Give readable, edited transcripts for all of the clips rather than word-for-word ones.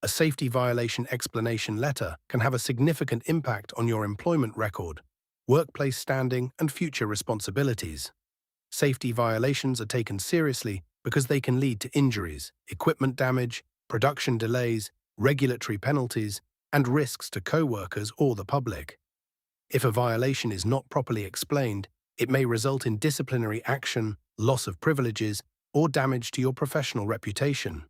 safety violation explanation letter can have a significant impact on your employment record, workplace standing, and future responsibilities. Safety violations are taken seriously because they can lead to injuries, equipment damage, production delays, regulatory penalties, and risks to co-workers or the public. If a violation is not properly explained, it may result in disciplinary action, loss of privileges, or damage to your professional reputation.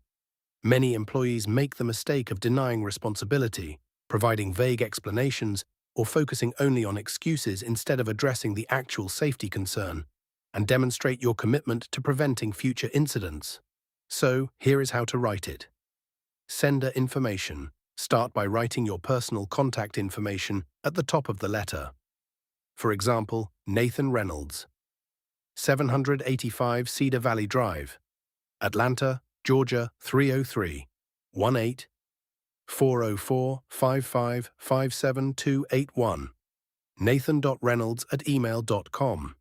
Many employees make the mistake of denying responsibility, providing vague explanations, or focusing only on excuses instead of addressing the actual safety concern, and demonstrate your commitment to preventing future incidents. So, here is how to write it. Sender information. Start by writing your personal contact information at the top of the letter. For example, Nathan Reynolds, 785 Cedar Valley Drive, Atlanta, Georgia 30318 404 55 57281. nathan.reynolds@email.com.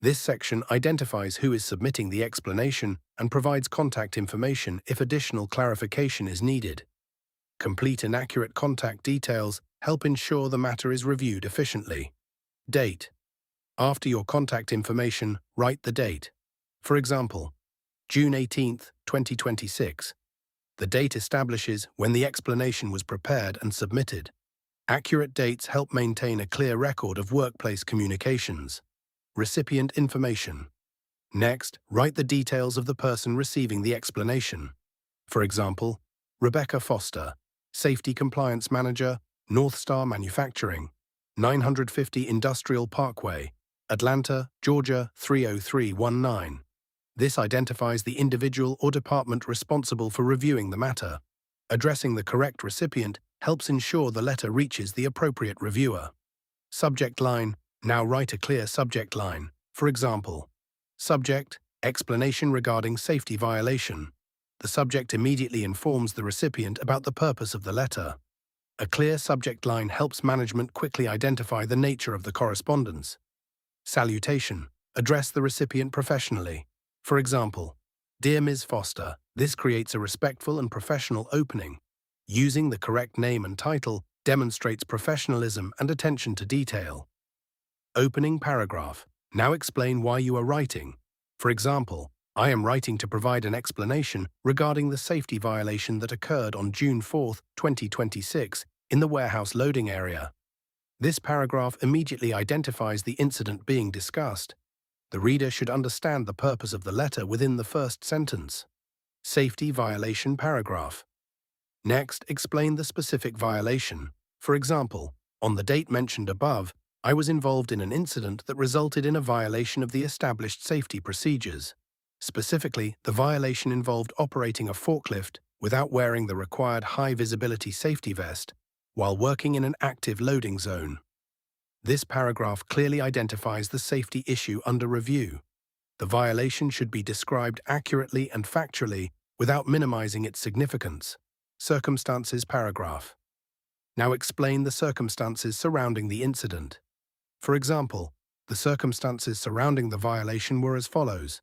This section identifies who is submitting the explanation and provides contact information if additional clarification is needed. Complete and accurate contact details help ensure the matter is reviewed efficiently. Date. After your contact information, write the date. For example, June 18, 2026. The date establishes when the explanation was prepared and submitted. Accurate dates help maintain a clear record of workplace communications. Recipient information. Next, write the details of the person receiving the explanation. For example, Rebecca Foster, Safety Compliance Manager, North Star Manufacturing, 950 Industrial Parkway, Atlanta, Georgia 30319. This identifies the individual or department responsible for reviewing the matter. Addressing the correct recipient helps ensure the letter reaches the appropriate reviewer. Subject line. Now write a clear subject line. For example, subject, explanation regarding safety violation. The subject immediately informs the recipient about the purpose of the letter. A clear subject line helps management quickly identify the nature of the correspondence. Salutation. Address the recipient professionally. For example, Dear Ms. Foster, this creates a respectful and professional opening. Using the correct name and title demonstrates professionalism and attention to detail. Opening paragraph. Now explain why you are writing. For example, I am writing to provide an explanation regarding the safety violation that occurred on June 4, 2026, in the warehouse loading area. This paragraph immediately identifies the incident being discussed. The reader should understand the purpose of the letter within the first sentence. Safety violation paragraph. Next, explain the specific violation. For example, on the date mentioned above, I was involved in an incident that resulted in a violation of the established safety procedures. Specifically, the violation involved operating a forklift without wearing the required high-visibility safety vest while working in an active loading zone. This paragraph clearly identifies the safety issue under review. The violation should be described accurately and factually without minimizing its significance. Circumstances paragraph. Now explain the circumstances surrounding the incident. For example, the circumstances surrounding the violation were as follows.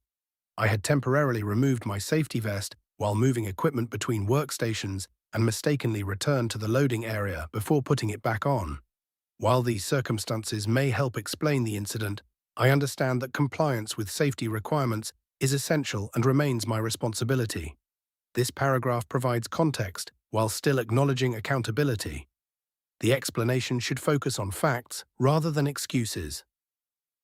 I had temporarily removed my safety vest while moving equipment between workstations and mistakenly returned to the loading area before putting it back on. While these circumstances may help explain the incident, I understand that compliance with safety requirements is essential and remains my responsibility. This paragraph provides context while still acknowledging accountability. The explanation should focus on facts rather than excuses.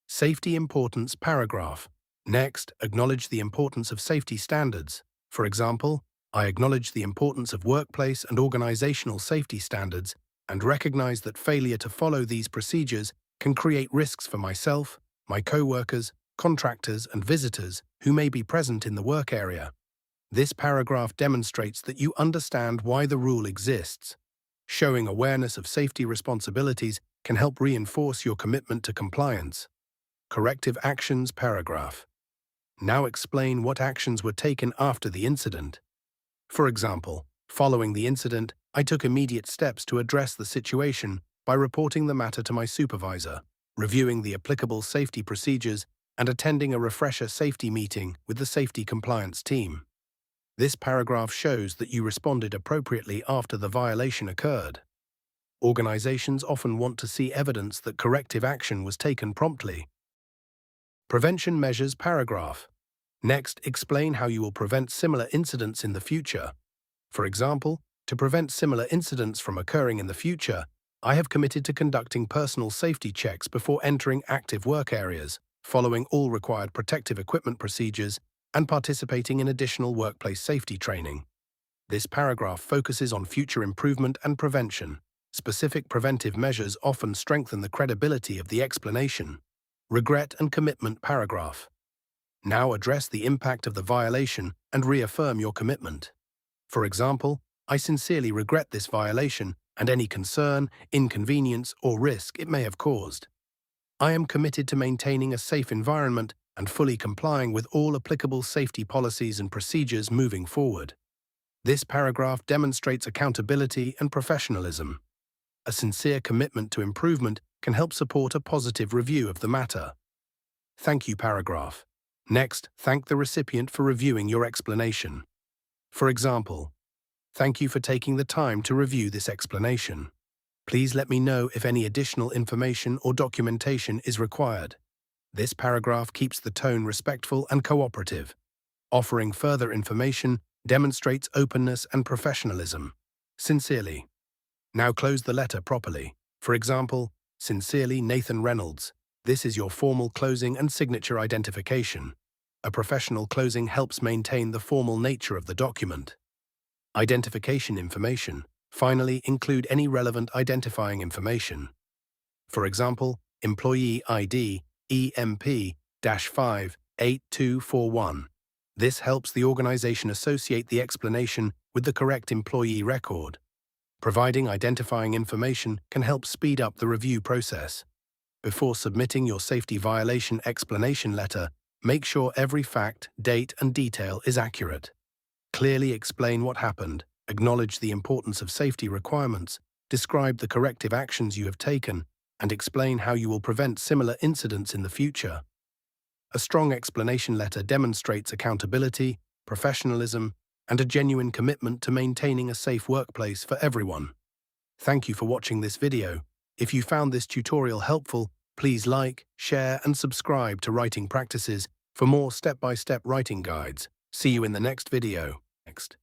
Safety importance paragraph. Next, acknowledge the importance of safety standards. For example, I acknowledge the importance of workplace and organizational safety standards and recognize that failure to follow these procedures can create risks for myself, my co-workers, contractors, and visitors who may be present in the work area. This paragraph demonstrates that you understand why the rule exists. Showing awareness of safety responsibilities can help reinforce your commitment to compliance. Corrective actions paragraph. Now explain what actions were taken after the incident. For example, following the incident, I took immediate steps to address the situation by reporting the matter to my supervisor, reviewing the applicable safety procedures, and attending a refresher safety meeting with the safety compliance team. This paragraph shows that you responded appropriately after the violation occurred. Organizations often want to see evidence that corrective action was taken promptly. Prevention measures paragraph. Next, explain how you will prevent similar incidents in the future. For example, to prevent similar incidents from occurring in the future, I have committed to conducting personal safety checks before entering active work areas, following all required protective equipment procedures, and participating in additional workplace safety training. This paragraph focuses on future improvement and prevention. Specific preventive measures often strengthen the credibility of the explanation. Regret and commitment paragraph. Now address the impact of the violation and reaffirm your commitment. For example, I sincerely regret this violation and any concern, inconvenience, or risk it may have caused. I am committed to maintaining a safe environment and fully complying with all applicable safety policies and procedures moving forward. This paragraph demonstrates accountability and professionalism. A sincere commitment to improvement can help support a positive review of the matter. Thank you paragraph. Next, thank the recipient for reviewing your explanation. For example, thank you for taking the time to review this explanation. Please let me know if any additional information or documentation is required. This paragraph keeps the tone respectful and cooperative. Offering further information demonstrates openness and professionalism. Sincerely. Now close the letter properly. For example, sincerely Nathan Reynolds. This is your formal closing and signature identification. A professional closing helps maintain the formal nature of the document. Identification information. Finally, include any relevant identifying information. For example, employee ID EMP-58241. This helps the organization associate the explanation with the correct employee record. Providing identifying information can help speed up the review process. Before submitting your safety violation explanation letter, make sure every fact, date, and detail is accurate. Clearly explain what happened, acknowledge the importance of safety requirements, describe the corrective actions you have taken, and explain how you will prevent similar incidents in the future. A strong explanation letter demonstrates accountability, professionalism, and a genuine commitment to maintaining a safe workplace for everyone. Thank you for watching this video. If you found this tutorial helpful, please like, share, and subscribe to Writing Practices for more step-by-step writing guides. See you in the next video. Next.